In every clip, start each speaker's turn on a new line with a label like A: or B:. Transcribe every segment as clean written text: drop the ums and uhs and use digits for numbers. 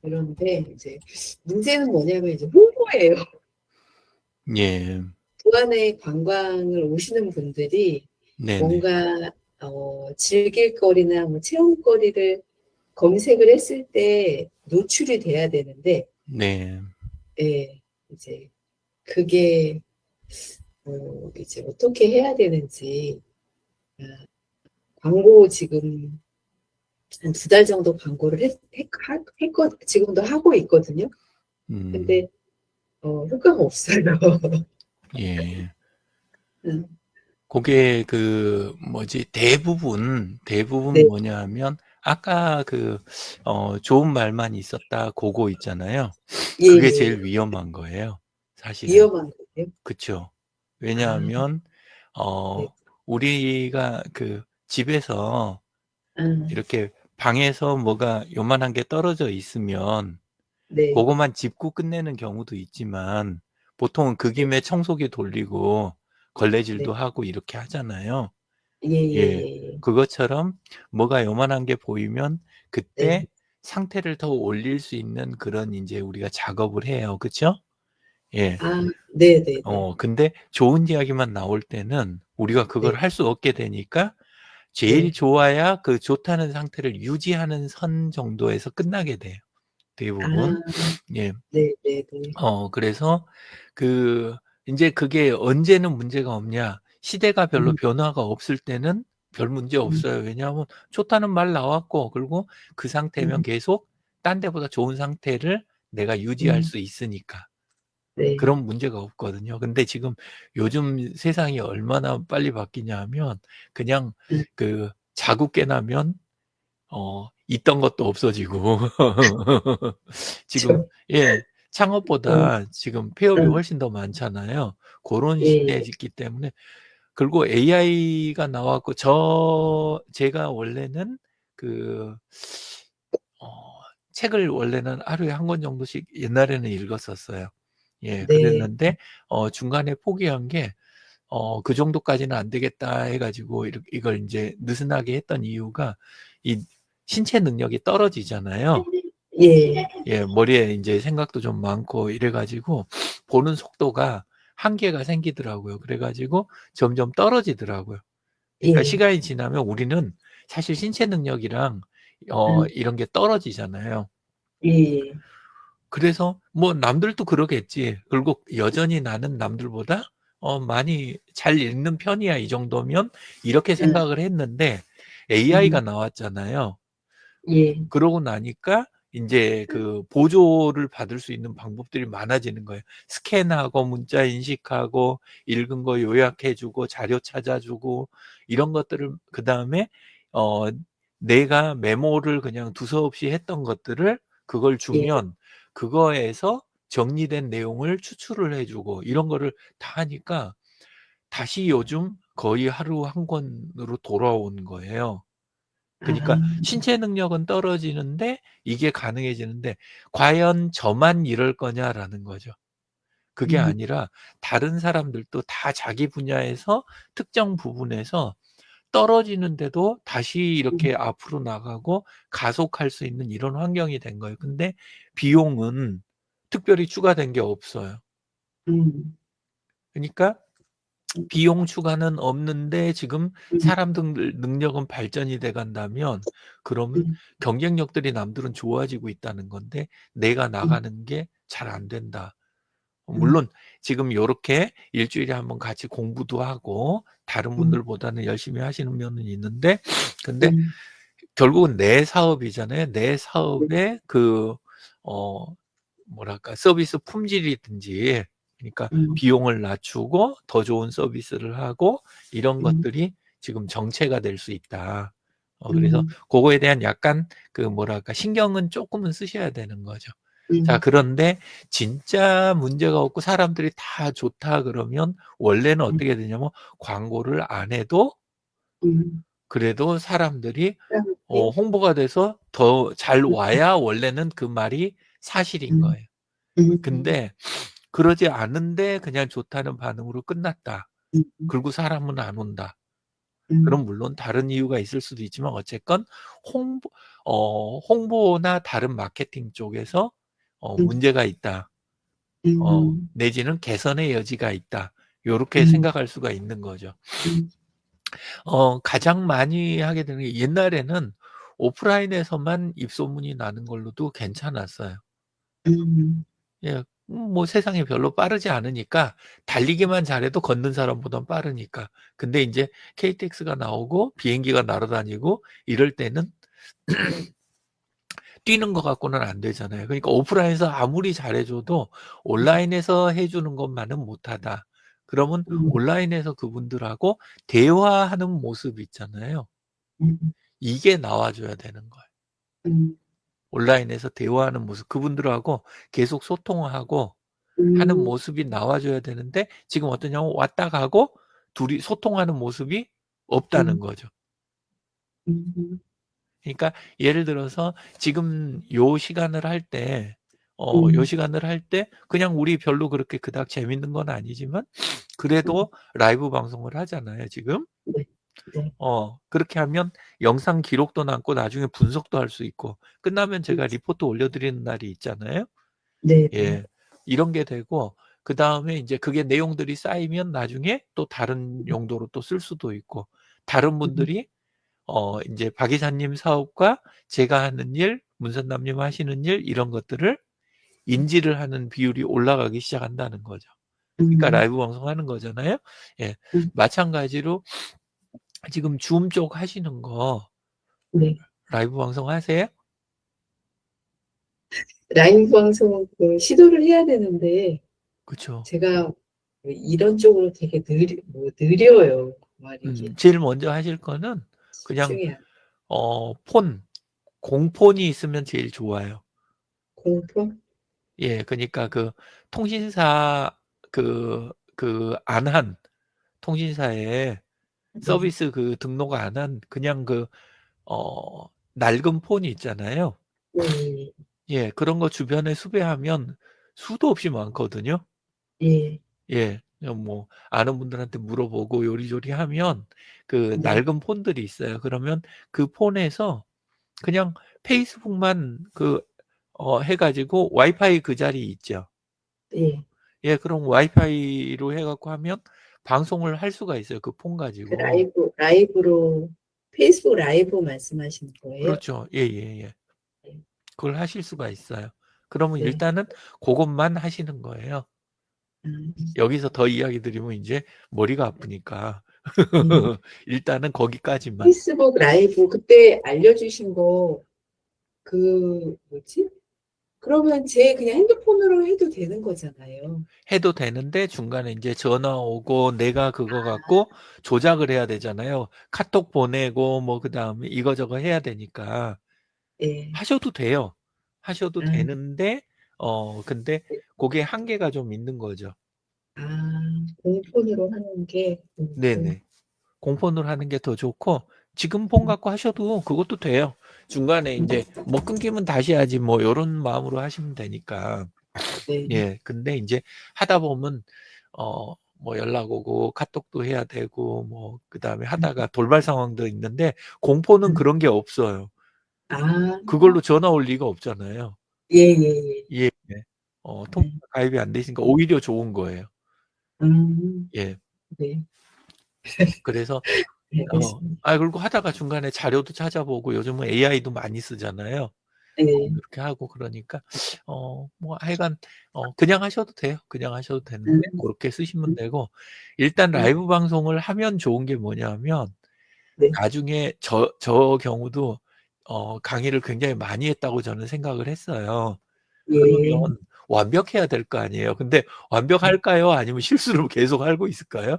A: 그런데 이제 문제는 뭐냐면 이제 홍보예요.
B: 예.
A: 부안에 관광을 오시는 분들이
B: 네네.
A: 뭔가 즐길 거리나 뭐 체험거리를 검색을 했을 때 노출이 돼야 되는데,
B: 네.
A: 예, 이제 그게 이제 어떻게 해야 되는지, 아, 광고 지금 한 2달 정도 광고를 지금도 하고 있거든요.
B: 음.
A: 근데 효과가 없어요.
B: 예.
A: 음,
B: 그게 그 뭐지 대부분
A: 네,
B: 뭐냐 하면 아까 그 좋은 말만 있었다 그거 있잖아요.
A: 예,
B: 그게
A: 예,
B: 제일 위험한 거예요. 사실은.
A: 위험한 거예요.
B: 그쵸.
A: 아,
B: 왜냐하면
A: 네,
B: 우리가 그 집에서
A: 아,
B: 이렇게 방에서 뭐가 요만한 게 떨어져 있으면
A: 네,
B: 그것만 짚고 끝내는 경우도 있지만 보통은 그
A: 네,
B: 김에 청소기 돌리고
A: 네,
B: 걸레질도 하고 이렇게 하잖아요.
A: 예, 예,
B: 예.
A: 예, 예.
B: 그것처럼 뭐가 요만한 게 보이면
A: 네.
B: 그때 상태를 더 올릴 수 있는 그런 인제 우리가 작업을 해요. 그쵸? 예.
A: 아, 네, 네, 네,
B: 근데 좋은 이야기만 나올 때는 우리가 그걸
A: 네,
B: 할 수 없게 되니까 제일
A: 네.
B: 좋아야 그 좋다는 상태를 유지하는 선 정도에서 끝나게 돼요,
A: 아,
B: 대부분. 예.
A: 네, 네, 네.
B: 그래서 그 인제 그게 언제는 문제가 없냐, 시대가 별로
A: 음,
B: 변화가 없을 때는 별 문제
A: 음,
B: 없어요. 왜냐하면 좋다는 말 나왔고 그리고 그 상태면
A: 음,
B: 계속 딴 데보다 좋은 상태를 내가 유지할
A: 음,
B: 수 있으니까.
A: 네,
B: 그런 문제가 없거든요. 근데 지금 요즘 세상이 얼마나 빨리 바뀌냐 하면 그냥
A: 음,
B: 그 자고 깨나면 있던 것도 없어지고 지금
A: 저,
B: 예,
A: 음,
B: 창업보다 지금 폐업이
A: 음,
B: 훨씬 더 많잖아요. 고런
A: 예, 예,
B: 시대이기 때문에. 그리고 AI가 나와 갖고 제가 원래는 그 어 책을 원래는 하루에 한 권 정도씩 옛날에는 읽었었어요. 예,
A: 네,
B: 그랬는데 중간에 포기한 게 '그 정도까지는 안 되겠다.' 해 가지고 이걸 인제 느슨하게 했던 이유가 이 신체 능력이 떨어지잖아요.
A: 예,
B: 예, 머리에 인제 생각도 좀 많고 이래 가지고 보는 속도가 한계가 생기더라고요. 그래 가지고 점점 떨어지더라고요. 그러니까
A: 예,
B: 시간이 지나면 우리는 사실 신체 능력이랑
A: 음,
B: 이런 게 떨어지잖아요.
A: 예,
B: 그래서 뭐 남들도 그러겠지. 그리고 여전히 나는 남들보다 많이 잘 읽는 편이야. 이 정도면 이렇게
A: 음,
B: 생각을 했는데 AI가
A: 음,
B: 나왔잖아요.
A: 예,
B: 그러고 나니까 인제 그 보조를 받을 수 있는 방법들이 많아지는 거예요. 스캔하고 문자 인식하고 읽은 거 요약해 주고 자료 찾아 주고 이런 것들을 그다음에 어 내가 메모를 그냥 두서없이 했던 것들을 그걸
A: 예,
B: 주면 그거에서 정리된 내용을 추출을 해 주고 이런 거를 다 하니까 다시 요즘 거의 하루 한 권으로 돌아온 거예요.
A: 아,
B: 그니까 신체 능력은 떨어지는데 이게 가능해지는데 '과연 저만 이럴 거냐.'라는 거죠. 그게
A: 음,
B: 아니라 다른 사람들도 다 자기 분야에서 특정 부분에서 떨어지는데도 다시
A: 음,
B: 이렇게 앞으로 나가고 가속할 수 있는 이런 환경이 된 거예요. 근데 비용은 특별히 추가된 게 없어요.
A: 음,
B: 그니까
A: 음,
B: 비용 추가는 없는데 지금
A: 음,
B: 사람들 능력은 발전이 돼 간다면 그러면
A: 음,
B: 경쟁력들이 남들은 좋아지고 있다는 건데 '내가
A: 음,
B: 나가는 게 잘 안 된다.'
A: 음,
B: 물론 지금 요렇게 일 주일에 한번 같이 공부도 하고 다른
A: 음,
B: 분들보다는 열심히 하시는 면은 있는데 근데
A: 음,
B: 결국은 내 사업이잖아요. 내
A: 네,
B: 사업의 그 어 뭐랄까 서비스 품질이든지 그러니까
A: 음,
B: 비용을 낮추고 더 좋은 서비스를 하고 이런
A: 음,
B: 것들이 지금 정체가 될 수 있다. 그래서
A: 음,
B: 고거에 대한 약간 그 뭐랄까 신경은 쪼끔은 쓰셔야 되는 거죠. 자,
A: 음,
B: 그런데 진짜 문제가 없고 사람들이 다 좋다 그러면 원래는
A: 음,
B: 어떻게 되냐면 광고를 안 해도
A: 음,
B: 그래도 사람들이
A: 사람들이,
B: 홍보가 돼서 더 잘
A: 음,
B: 와야 원래는 그 말이 사실인
A: 음,
B: 거예요.
A: 음,
B: 근데 그러지 않은데 그냥 좋다는 반응으로 끝났다.
A: 음,
B: 그리고 사람은 안 온다.
A: 음,
B: 그럼 물론 다른 이유가 있을 수도 있지만 어쨌건 홍보, 홍보나 다른 마케팅 쪽에서
A: 음,
B: 문제가 있다. 내지는 개선의 여지가 있다. 요렇게
A: 음,
B: 생각할 수가 있는 거죠.
A: 음,
B: 가장 많이 하게 되는 게 옛날에는 오프라인에서만 입소문이 나는 걸로도 괜찮았어요.
A: 음,
B: 예. 뭐 세상이 별로 빠르지 않으니까 달리기만 잘해도 걷는 사람보단 빠르니까. 근데 인제 KTX가 나오고 비행기가 날아다니고 이럴 때는 뛰는 것 갖고는 안 되잖아요. 그러니까 오프라인에서 아무리 잘해 줘도 온라인에서 해 주는 것만은 못하다. 그러면
A: 음,
B: 온라인에서 그분들하고 대화하는 모습 있잖아요.
A: 음,
B: 이게 나와 줘야 되는 거예요.
A: 음,
B: 온라인에서 대화하는 모습, 그분들하고 계속 소통하고 하는
A: 음,
B: 모습이 나와 줘야 되는데 지금 어떠냐면 왔다 가고 둘이 소통하는 모습이 없다는
A: 음,
B: 거죠.
A: 음,
B: 그러니까 예를 들어서 지금 요 시간을 할 때 요
A: 음,
B: 시간을 할 때 그냥 우리 별로 그렇게 그닥 재밌는 건 아니지만 그래도 라이브 방송을 하잖아요, 지금.
A: 네, 네,
B: 그렇게 하면 영상 기록도 남고 나중에 분석도 할 수 있고 끝나면 제가 리포트 올려드리는 날이 있잖아요.
A: 네, 네,
B: 예. 이런 게 되고 그다음에 인제 그게 내용들이 쌓이면 나중에 또 다른 용도로 또 쓸 수도 있고 다른 분들이 인제 박 이사님 사업과 제가 하는 일, 문선남님 하시는 일 이런 것들을 인지를 하는 비율이 올라가기 시작한다는 거죠. 그러니까
A: 음,
B: 라이브 방송하는 거잖아요. 예.
A: 음,
B: 마찬가지로 지금 줌 쪽 하시는 거
A: 네.
B: 라이브 방송 하세요?
A: 라이브 방송 그 시도를 해야 되는데,
B: 그쵸.
A: 제가 이런 쪽으로 되게 느려요. 말이게.
B: 제일 먼저 하실 거는 그냥
A: 집중이 안,
B: 폰, 공폰이 있으면 제일 좋아요.
A: 공포?
B: 예. 그니까 그 통신사 안 한 통신사에
A: 네,
B: 서비스 그 등록 안 한 그냥 낡은 폰이 있잖아요.
A: 네,
B: 예. 그런 거 주변에 수배하면 수도 없이 많거든요.
A: 예,
B: 예. 그냥 뭐 아는 분들한테 물어보고 요리조리 하면 그
A: 네,
B: 낡은 폰들이 있어요. 그러면 그 폰에서 그냥 페이스북만 해 가지고 와이파이 그 자리 있죠.
A: 예.
B: 예. 그럼 와이파이로 해 갖고 하면 방송을 할 수가 있어요, 그 폰
A: 그
B: 가지고.
A: 라이브로, 페이스북 라이브 말씀하시는 거예요?
B: 그렇죠. 예예예.
A: 네,
B: 그걸 하실 수가 있어요. 그러면
A: 네.
B: 일단은 고것만 하시는 거예요.
A: 음,
B: 여기서 더 이야기 드리면 인제 머리가 아프니까
A: 음.
B: 일단은 거기까지만
A: 페이스북 라이브 그때 알려주신 거, 그, 뭐지? 그러면 제 그냥 핸드폰으로 해도 되는 거잖아요.
B: 해도 되는데 중간에 인제 전화 오고 내가 그거 갖고 조작을 해야 되잖아요. 카톡 보내고 뭐 그다음에 이거저거 해야 되니까.
A: 예.
B: 하셔도 돼요. 하셔도
A: 아,
B: 되는데 근데
A: 네.
B: 고게 한계가 좀 있는 거죠.
A: 아, 공폰으로 하는 게,
B: 네네. 공폰으로 하는 게 더 좋고 지금 폰 갖고 하셔도 그것도 돼요. 중간에 인제 뭐 끊기면 다시 하지 뭐 요런 마음으로 하시면 되니까.
A: 네.
B: 예. 근데 인제 하다 보면 뭐 연락 오고 카톡도 해야 되고 뭐 그다음에
A: 음,
B: 하다가 돌발 상황도 있는데 공포는
A: 음.
B: 그런 게 없어요.
A: 아,
B: 그걸로 전화 올 리가 없잖아요.
A: 예, 예,
B: 예.
A: 예.
B: 통화가 가입이 안 돼 있으니까 오히려 좋은 거예요.
A: 음,
B: 예.
A: 네.
B: 그래서
A: 알겠습니다.
B: 그리고 하다가 중간에 자료도 찾아보고 요즘은 AI도 많이 쓰잖아요.
A: 네.
B: 그렇게 하고 그러니까 뭐 하여간 그냥 하셔도 돼요. 그냥 하셔도 되는데
A: 음,
B: 고렇게 쓰시면
A: 음,
B: 되고 일단
A: 음.
B: 라이브 방송을 하면 좋은 게 뭐냐면
A: 네.
B: 나중에 저 경우도 강의를 굉장히 많이 했다고 저는 생각을 했어요.
A: 예.
B: 그러면 완벽해야 될 거 아니에요. 근데
A: 음.
B: 완벽할까요? 아니면 실수를 계속 하고 있을까요?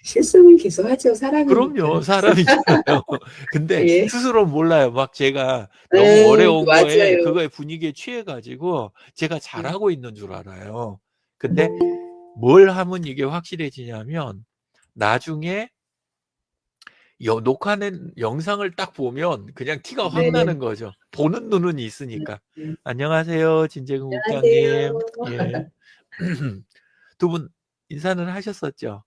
A: 실수는 계속 하죠.
B: 그럼요.
A: 사람이니까.
B: 사람이잖아요. 근데
A: 예.
B: 스스로 몰라요. 막 제가 너무 어려운 거에
A: 맞아요.
B: 그거에 분위기에 취해 가지고 제가
A: 음,
B: 잘하고 있는 줄 알아요. 근데
A: 음,
B: 뭘 하면 이게 확실해지냐면 나중에 녹화된 영상을 딱 보면 그냥 티가 확
A: 네.
B: 나는 거죠. 보는 눈은
A: 음,
B: 있으니까.
A: 음.
B: 안녕하세요. 진재근 국장님.
A: 안녕하세요.
B: 예. 두 분 인사는 하셨었죠?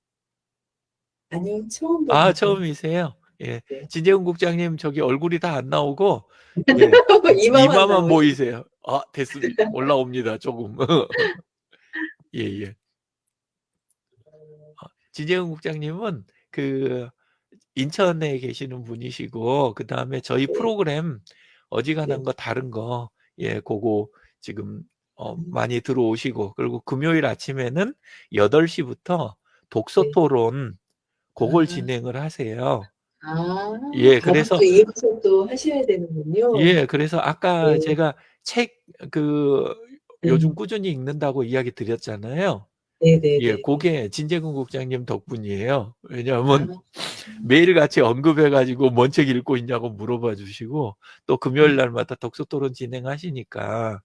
A: 아니요, 처음
B: 아,
A: 봅니다.
B: 처음이세요? 예.
A: 네.
B: 진재훈 국장님 저기 얼굴이 다 안 나오고 예.
A: 이마만
B: 이마만
A: 나오죠.
B: 보이세요. 아, 됐습니다. 올라옵니다. 조금. 예예. 진재훈 국장님은 그 인천에 계시는 분이시고 그다음에 저희
A: 네,
B: 프로그램
A: 네.
B: 어지간한 거 다른 거 예, 그거 지금
A: 음,
B: 많이 들어오시고 그리고 금요일 아침에는 8시부터 독서
A: 네.
B: 토론 그걸
A: 아,
B: 진행을 하세요.
A: 아,
B: 예,
A: 밥은 또
B: 그래서
A: 이어서 또 하셔야 되는군요.
B: 예, 그래서 아까
A: 네,
B: 제가 책 그 요즘
A: 음,
B: 꾸준히 읽는다고 이야기 드렸잖아요. 예,
A: 네네네.
B: 그게 진재근 국장님 덕분이에요.
A: 아,
B: 왜냐하면 매일같이 언급해 가지고 뭔 책 읽고 있냐고 물어봐 주시고 또 금요일 날마다 독서 토론 진행하시니까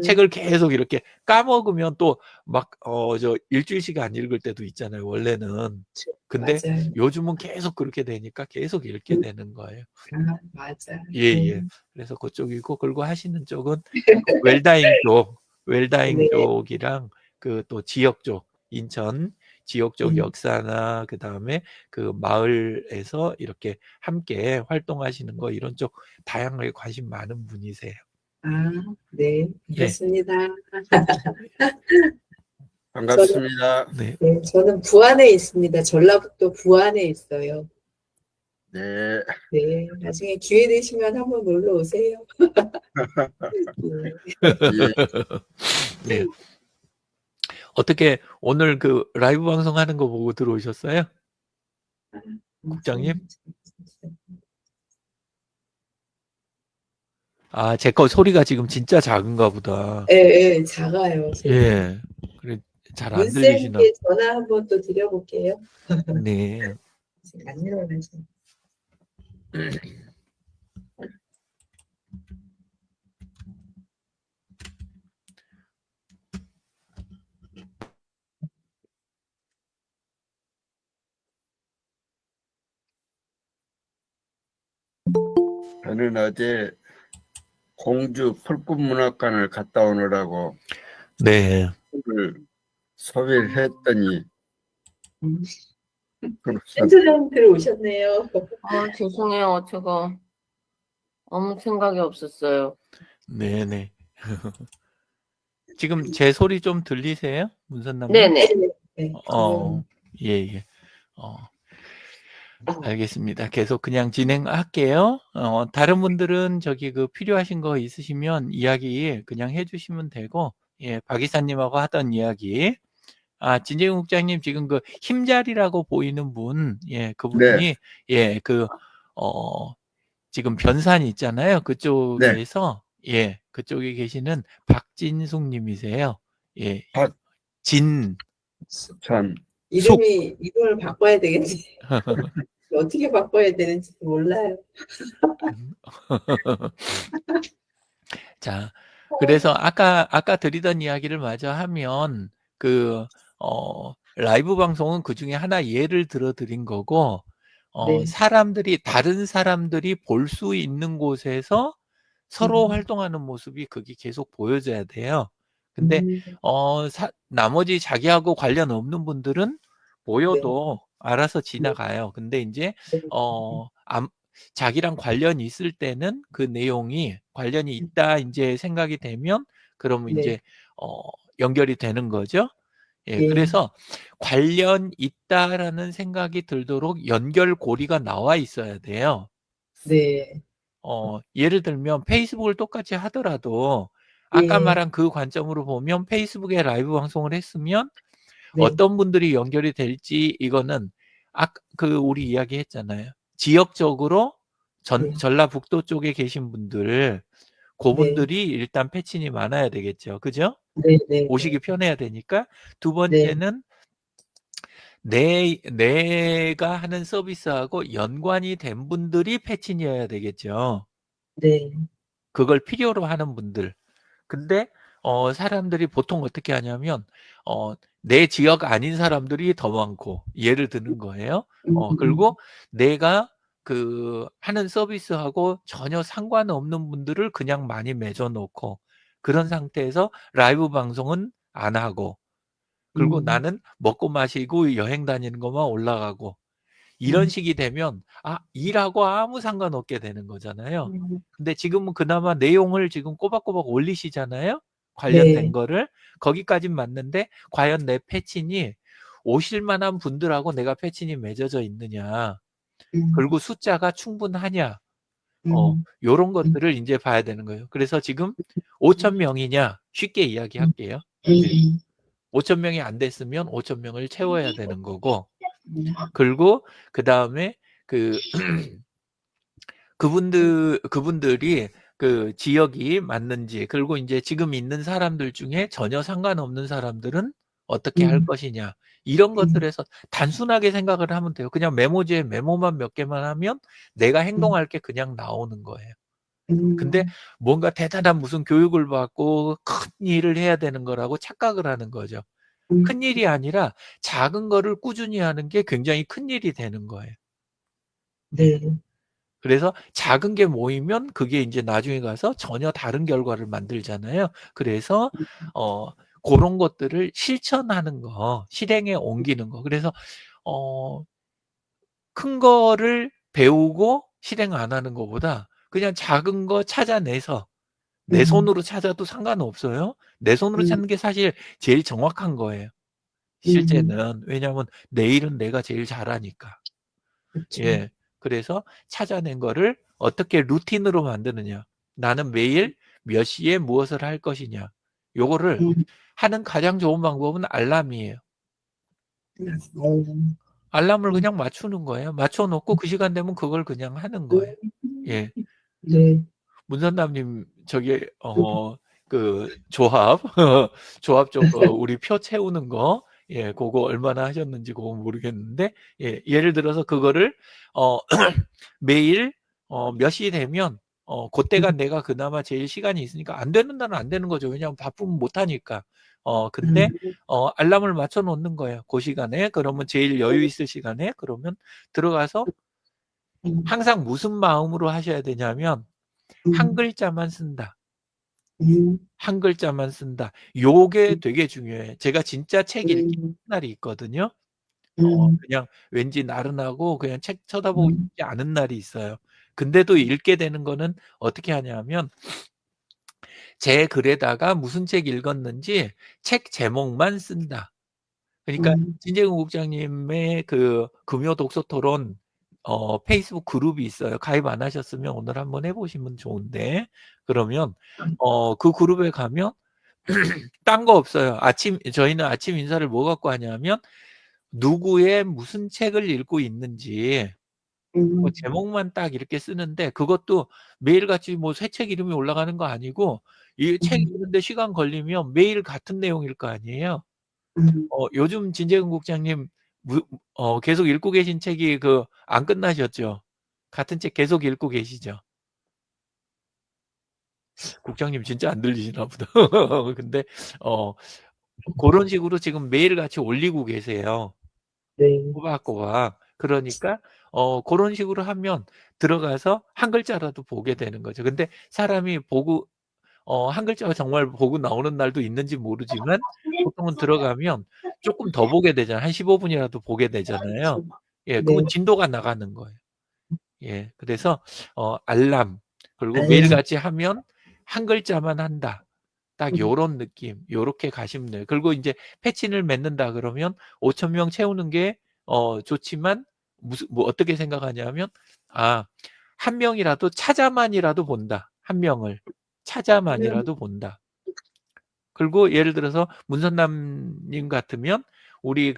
B: 책을
A: 음,
B: 계속 이렇게 까먹으면 또 막 저 일주일씩 안 읽을 때도 있잖아요, 원래는. 근데
A: 맞아요.
B: 요즘은 계속 그렇게 되니까 계속 읽게
A: 음,
B: 되는 거예요.
A: 아, 맞아.
B: 예예. 그래서 그쪽이고 그리고 하시는 쪽은 그 웰다잉
A: 네.
B: 쪽이랑 그 또 지역 쪽, 인천 지역 쪽
A: 음,
B: 역사나 그다음에 그 마을에서 이렇게 함께 활동하시는 거 이런 쪽 다양하게 관심 많은 분이세요.
A: 아, 네.
B: 예.
A: 반갑습니다. 저는,
C: 반갑습니다.
B: 네.
A: 네, 저는 부안에 있습니다. 전라북도 부안에 있어요.
C: 네,
A: 네, 나중에 기회 되시면 한번 놀러 오세요. 네.
C: 예,
B: 네. 어떻게 오늘 그 라이브 방송하는 거 보고 들어오셨어요? 국장님? 아, 제 거 소리가 지금 진짜 작은가 보다.
A: 예, 예, 작아요, 소리.
B: 예. 그래 잘 안 들리시나?
A: 문쌤께 전화 한번 또 드려볼게요.
B: 네.
A: 지금 안 일어나서.
C: 저는 어제 공주 풀꽃문학관을 갔다 오느라고
B: 네.
C: 오늘 소비를 했더니
A: 음,
C: 그렇습니다.
A: 팬들한테 오셨네요.
D: 죄송해요. 제가 아무 생각이 없었어요.
B: 네네. 지금 제 소리 좀 들리세요? 문선남님?
D: 네네.
A: 네, 네.
B: 예예. 알겠습니다. 계속 그냥 진행할게요. 다른 분들은 저기 그 필요하신 거 있으시면 이야기 그냥 해주시면 되고, 예, 박 이사님하고 하던 이야기. 진재용 국장님 지금 그 힘자리라고 보이는 분, 예,
C: 네,
B: 그분이, 예, 지금 변산 있잖아요.
C: 네,
B: 그쪽에서, 예, 그쪽에 계시는 박진숙 님이세요. 예, 진,
C: 참,
B: 숙.
A: 이름을 바꿔야 되겠네. 어떻게 바꿔야 되는지 몰라요.
B: 자, 그래서 아까 드리던 이야기를 마저 하면, 라이브 방송은 그 중에 하나 예를 들어 드린 거고,
A: 네.
B: 다른 사람들이 볼 수 있는 곳에서 서로
A: 음,
B: 활동하는 모습이 그게 계속 보여져야 돼요. 근데,
A: 음,
B: 나머지 자기하고 관련 없는 분들은
A: 네.
B: 보여도 알아서
A: 네.
B: 지나가요. 근데 이제,
A: 네.
B: 자기랑 관련이 있을 때는 그 내용이 관련이 있다 이제 생각이 되면 그러면
A: 네.
B: 이제 어 연결이 되는 거죠. 예,
A: 예.
B: 그래서 관련 있다라는 생각이 들도록 연결고리가 나와 있어야 돼요.
A: 네.
B: 예를 들면 페이스북을 똑같이 하더라도 아까
A: 예.
B: 말한 그 관점으로 보면 페이스북에 라이브 방송을 했으면
A: 네.
B: 어떤 분들이 연결이 될지 이거는 우리 이야기했잖아요. 지역적으로
A: 네.
B: 전라북도 쪽에 계신 분들,
A: 네.
B: 그분들이 일단 패친이 많아야 되겠죠. 그죠?
A: 네. 네. 네.
B: 오시기 편해야 되니까. 두
A: 네.
B: 번째는 내가 하는 서비스하고 연관이 된 분들이 패친이어야 되겠죠.
A: 네.
B: 그걸 필요로 하는 분들. 근데 사람들이 보통 어떻게 하냐면 내 지역 아닌 사람들이 더 많고 예를 드는 거예요.
A: 음,
B: 그리고 내가 하는 서비스하고 전혀 상관없는 분들을 그냥 많이 맺어 놓고 그런 상태에서 라이브 방송은 안 하고 그리고
A: 음,
B: 나는 먹고 마시고 여행 다니는 것만 올라가고 이런 식이 되면 일하고 아무 상관없게 되는 거잖아요. 근데 지금은 그나마 내용을 지금 꼬박꼬박 올리시잖아요. 관련된
A: 네.
B: 거를. 거기까진 맞는데 과연 내 패친이 오실 만한 분들하고 내가 패친이 맺어져 있느냐. 그리고 숫자가 충분하냐. 요런 것들을 이제 봐야 되는 거예요. 그래서 지금 5,000명이냐 쉽게 이야기할게요. 이제 5,000명이 안 됐으면 5,000명을 채워야 되는 거고, 그리고 그 다음에 그분들이 그 지역이 맞는지, 그리고 이제 지금 있는 사람들 중에 전혀 상관없는 사람들은 어떻게 할 것이냐, 이런 것들에서 단순하게 생각을 하면 돼요. 그냥 메모지에 메모만 몇 개만 하면 내가 행동할 게 그냥 나오는 거예요. 근데 뭔가 대단한 무슨 교육을 받고 큰 일을 해야 되는 거라고 착각을 하는 거죠. 큰 일이 아니라 작은 거를 꾸준히 하는 게 굉장히 큰 일이 되는 거예요.
A: 네.
B: 그래서 작은 게 모이면 그게 이제 나중에 가서 전혀 다른 결과를 만들잖아요. 그래서 그런 것들을 실천하는 거, 실행에 옮기는 거. 그래서 큰 거를 배우고 실행 안 하는 것보다 그냥 작은 거 찾아내서 내 손으로 찾아도 상관없어요. 내 손으로 찾는 게 사실 제일 정확한 거예요. 실제는. 왜냐하면 내 일은 내가 제일 잘하니까.
A: 그렇죠.
B: 예. 그래서 찾아낸 거를 어떻게 루틴으로 만드느냐. 나는 매일 몇 시에 무엇을 할 것이냐. 요거를 하는 가장 좋은 방법은 알람이에요. 알람을 그냥 맞추는 거예요. 맞춰 놓고 그 시간 되면 그걸 그냥 하는 거예요. 예.
A: 네.
B: 문선남님 저기 그 조합 조합 좀 우리 표 채우는 거, 예, 그거 얼마나 하셨는지 그거 모르겠는데, 예, 예를 들어서 그거를 매일 몇 시 되면 그때가 내가 그나마 제일 시간이 있으니까, 안 되는 날은 안 되는 거죠. 왜냐하면 바쁘면 못 하니까. 근데 알람을 맞춰 놓는 거예요. 그 시간에. 그러면 제일 여유 있을 시간에 그러면 들어가서 항상 무슨 마음으로 하셔야 되냐면 한 글자만 쓴다. 한 글자만 쓴다. 요게 되게 중요해. 제가 진짜 책 읽기 날이 있거든요. 그냥 왠지 나른하고 그냥 책 쳐다보고 싶지 않은 날이 있어요. 근데도 읽게 되는 거는 어떻게 하냐면 제 글에다가 무슨 책 읽었는지 책 제목만 쓴다. 그러니까 진재근 국장님의 그 금요 독서 토론 페이스북 그룹이 있어요. 가입 안 하셨으면 오늘 한번 해보시면 좋은데, 그러면 그 그룹에 가면 딴 거 없어요. 저희는 아침 인사를 뭐 갖고 하냐면 누구의 무슨 책을 읽고 있는지 뭐 제목만 딱 이렇게 쓰는데, 그것도 매일같이 뭐 새 책 이름이 올라가는 거 아니고 이 책 읽는데 시간 걸리면 매일 같은 내용일 거 아니에요. 요즘 진재근 국장님 계속 읽고 계신 책이 안 끝나셨죠? 같은 책 계속 읽고 계시죠? 국장님 진짜 안 들리시나 보다. 근데 그런 식으로 지금 매일같이 올리고 계세요.
A: 네.
B: 꼬박꼬박. 그러니까 그런 식으로 하면 들어가서 한 글자라도 보게 되는 거죠. 근데 사람이 보고 한 글자가 정말 보고 나오는 날도 있는지 모르지만 보통은 들어가면 조금 더 보게 되잖아요. 한 15분이라도 보게 되잖아요. 예, 그러면
A: 네.
B: 진도가 나가는 거예요. 예, 그래서 알람, 그리고
A: 알람.
B: 매일같이 하면 한 글자만 한다. 딱 요런 느낌, 요렇게 가시면 돼요. 그리고 이제 패친을 맺는다 그러면 5,000명 채우는 게 좋지만 뭐 어떻게 생각하냐면 한 명이라도 찾아만이라도 본다. 한 명을 찾아만이라도 본다. 그리고 예를 들어서 문선남님 같으면 우리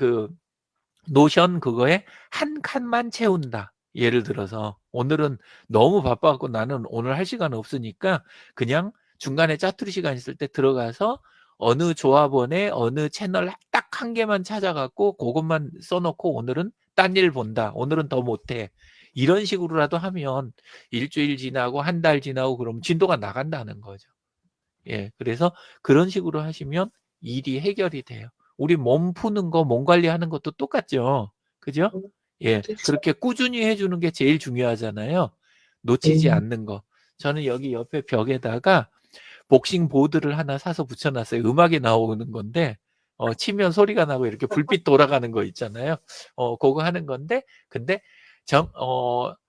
B: 노션 그거에 한 칸만 채운다. 예를 들어서 오늘은 너무 바빠갖고 나는 오늘 할 시간 없으니까 그냥 중간에 짜투리 시간 있을 때 들어가서 어느 조합원의 어느 채널 딱 한 개만 찾아갖고 그것만 써놓고 오늘은 딴 일 본다. 오늘은 더 못해. 이런 식으로라도 하면 일주일 지나고 한 달 지나고 그러면 진도가 나간다는 거죠. 예, 그래서 그런 식으로 하시면 일이 해결이 돼요. 우리 몸 푸는 거, 몸 관리하는 것도 똑같죠. 그죠? 예, 그렇게 꾸준히 해주는 게 제일 중요하잖아요. 놓치지 않는 거. 저는 여기 옆에 벽에다가 복싱 보드를 하나 사서 붙여놨어요. 음악이 나오는 건데, 치면 소리가 나고 이렇게 불빛 돌아가는 거 있잖아요. 그거 하는 건데, 근데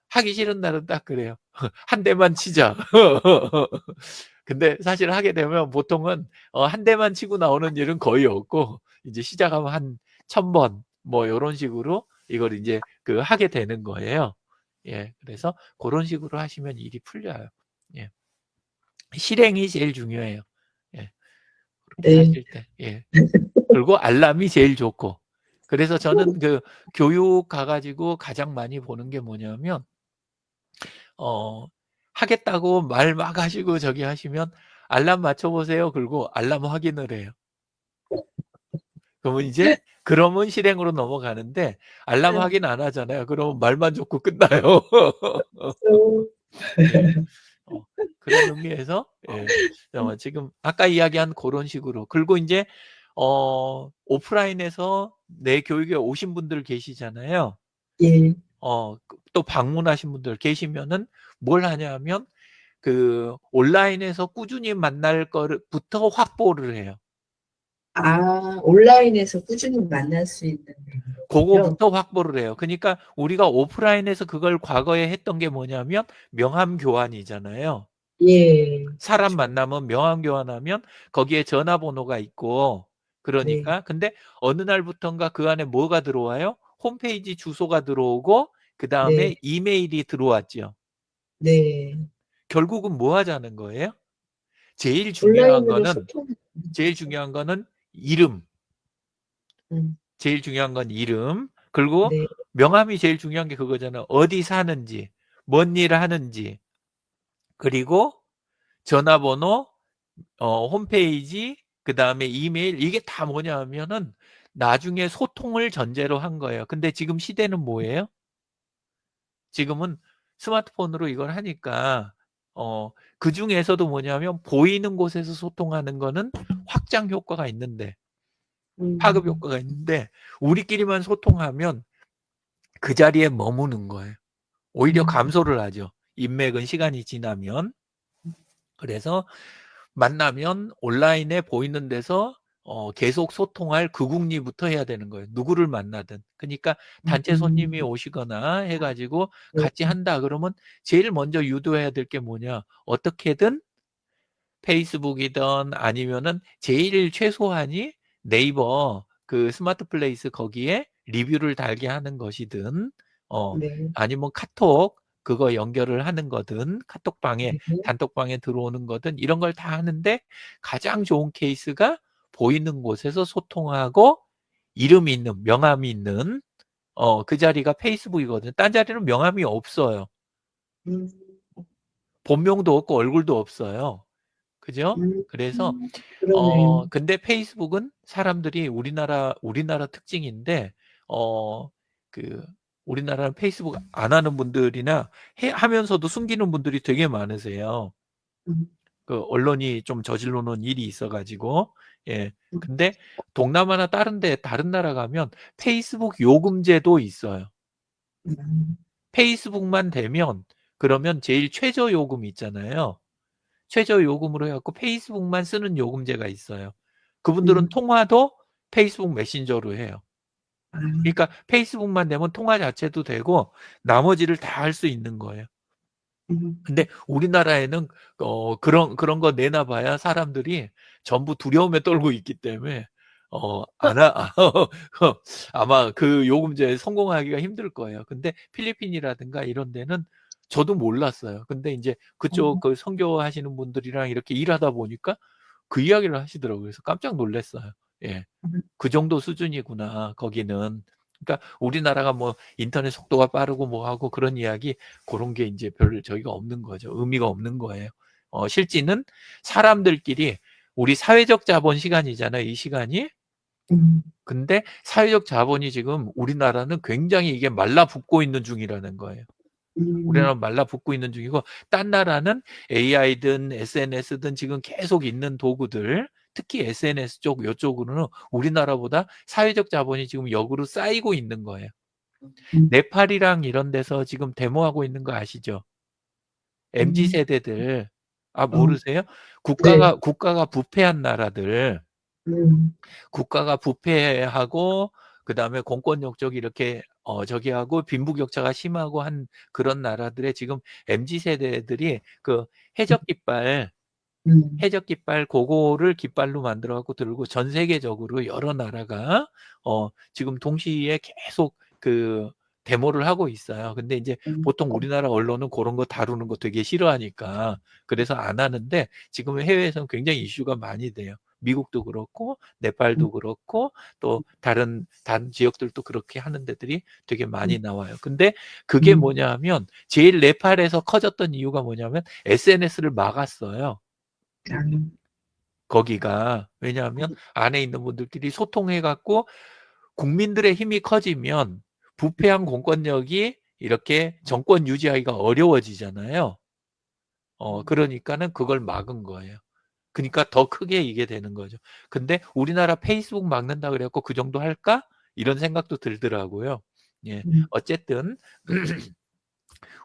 B: 하기 싫은 날은 딱 그래요. 한 대만 치자. 근데 사실 하게 되면 보통은 한 대만 치고 나오는 일은 거의 없고, 이제 시작하면 한 1000번 뭐 요런 식으로 이걸 이제 하게 되는 거예요. 예. 그래서 그런 식으로 하시면 일이 풀려요. 예. 실행이 제일 중요해요. 예. 그렇게
A: 네.
B: 하실 때. 예. 그리고 알람이 제일 좋고. 그래서 저는 교육 가가지고 가장 많이 보는 게 뭐냐면, 하겠다고 말 막 하시고 저기 하시면 알람 맞춰보세요. 그리고 알람 확인을 해요. 그러면 실행으로 넘어가는데 알람 확인 안 하잖아요. 그러면 말만 좋고 끝나요. 예. 그런 의미에서 예. 지금 아까 이야기한 그런 식으로. 그리고 이제 오프라인에서 내 교육에 오신 분들 계시잖아요.
A: 예.
B: 또 방문하신 분들 계시면은 뭘 하냐면 온라인에서 꾸준히 만날 거부터 확보를 해요.
A: 온라인에서 꾸준히 만날 수 있는
B: 그거부터 확보를 해요. 그러니까 우리가 오프라인에서 그걸 과거에 했던 게 뭐냐면 명함 교환이잖아요.
A: 예.
B: 사람 만나면 명함 교환하면 거기에 전화번호가 있고, 그러니까 근데 어느 날부턴가 그 안에 뭐가 들어와요? 홈페이지 주소가 들어오고 그 다음에
A: 네.
B: 이메일이 들어왔죠.
A: 네.
B: 결국은 뭐 하자는 거예요? 제일
A: 온라인으로 소통.
B: 중요한 거는 이름. 제일 중요한 건 이름. 그리고
A: 네.
B: 명함이 제일 중요한 게 그거잖아요. 어디 사는지, 뭔 일을 하는지, 그리고 전화번호, 홈페이지, 그 다음에 이메일, 이게 다 뭐냐 하면은 나중에 소통을 전제로 한 거예요. 근데 지금 시대는 뭐예요? 지금은 스마트폰으로 이걸 하니까, 그 중에서도 뭐냐면 보이는 곳에서 소통하는 거는 확장 효과가 있는데, 파급 효과가 있는데, 우리끼리만 소통하면 그 자리에 머무는 거예요. 오히려 감소를 하죠. 인맥은 시간이 지나면. 그래서 만나면 온라인에 보이는 데서 계속 소통할 국리부터 해야 되는 거예요. 누구를 만나든. 그러니까 단체 손님이 오시거나 해가지고 같이 한다 그러면 제일 먼저 유도해야 될 게 뭐냐. 어떻게든 페이스북이든 아니면은 제일 최소한이 네이버 스마트 플레이스 거기에 리뷰를 달게 하는 것이든,
A: 네.
B: 아니면 카톡 그거 연결을 하는 거든, 카톡방에
A: 네.
B: 단톡방에 들어오는 거든 이런 걸 다 하는데 가장 좋은 케이스가 보이는 곳에서 소통하고 이름이 있는 명함이 있는 그 자리가 페이스북이거든요. 딴 자리는 명함이 없어요. 본명도 없고 얼굴도 없어요. 그죠? 그래서
A: 그러네요.
B: 근데 페이스북은 사람들이 우리나라 특징인데 우리나라는 페이스북 안 하는 분들이나 하면서도 숨기는 분들이 되게 많으세요. 언론이 좀 저질러 놓은 일이 있어가지고. 예. 근데 동남아나 다른 나라 가면 페이스북 요금제도 있어요. 페이스북만 되면 그러면 제일 최저 요금 있잖아요. 최저 요금으로 해갖고 페이스북만 쓰는 요금제가 있어요. 그분들은 통화도 페이스북 메신저로 해요. 그러니까 페이스북만 되면 통화 자체도 되고 나머지를 다 할 수 있는 거예요. 근데 우리나라에는 그런 거 내놔봐야 사람들이 전부 두려움에 떨고 있기 때문에 아마 그 요금제에 성공하기가 힘들 거예요. 근데 필리핀이라든가 이런 데는 저도 몰랐어요. 근데 이제 그쪽 선교하시는 분들이랑 이렇게 일하다 보니까 그 이야기를 하시더라고요. 그래서 깜짝 놀랐어요. 예. 그 정도 수준이구나, 거기는. 그러니까 우리나라가 뭐 인터넷 속도가 빠르고 뭐 하고 그런 이야기, 그런 게 이제 별 저희가 없는 거죠. 의미가 없는 거예요. 실제는 사람들끼리 우리 사회적 자본 시간이잖아요, 이 시간이. 근데 사회적 자본이 지금 우리나라는 굉장히 이게 말라붙고 있는 중이라는 거예요. 우리나라는 말라붙고 있는 중이고, 딴 나라는 AI든 SNS든 지금 계속 있는 도구들, 특히 SNS 쪽 이쪽으로는 우리나라보다 사회적 자본이 지금 역으로 쌓이고 있는 거예요. 네팔이랑 이런 데서 지금 데모하고 있는 거 아시죠? MZ 세대들 모르세요? 국가가 부패한 나라들, 국가가 부패하고 그다음에 공권력 쪽이 이렇게 저기 하고 빈부격차가 심하고 한 그런 나라들의 지금 MZ 세대들이 그 해적 깃발 그거를 깃발로 만들어 갖고 들고 전 세계적으로 여러 나라가 지금 동시에 계속 그 데모를 하고 있어요. 근데 이제 보통 우리나라 언론은 그런 거 다루는 거 되게 싫어하니까 그래서 안 하는데 지금 해외에서는 굉장히 이슈가 많이 돼요. 미국도 그렇고 네팔도 그렇고 또 다른 지역들도 그렇게 하는 데들이 되게 많이 나와요. 근데 그게 뭐냐 하면 제일 네팔에서 커졌던 이유가 뭐냐면 SNS를 막았어요. 거기가. 왜냐하면 안에 있는 분들끼리 소통해 갖고 국민들의 힘이 커지면 부패한 공권력이 이렇게 정권 유지하기가 어려워지잖아요. 그러니까는 그걸 막은 거예요. 그러니까 더 크게 이게 되는 거죠. 근데 우리나라 페이스북 막는다 그래 갖고 그 정도 할까? 이런 생각도 들더라고요. 예. 어쨌든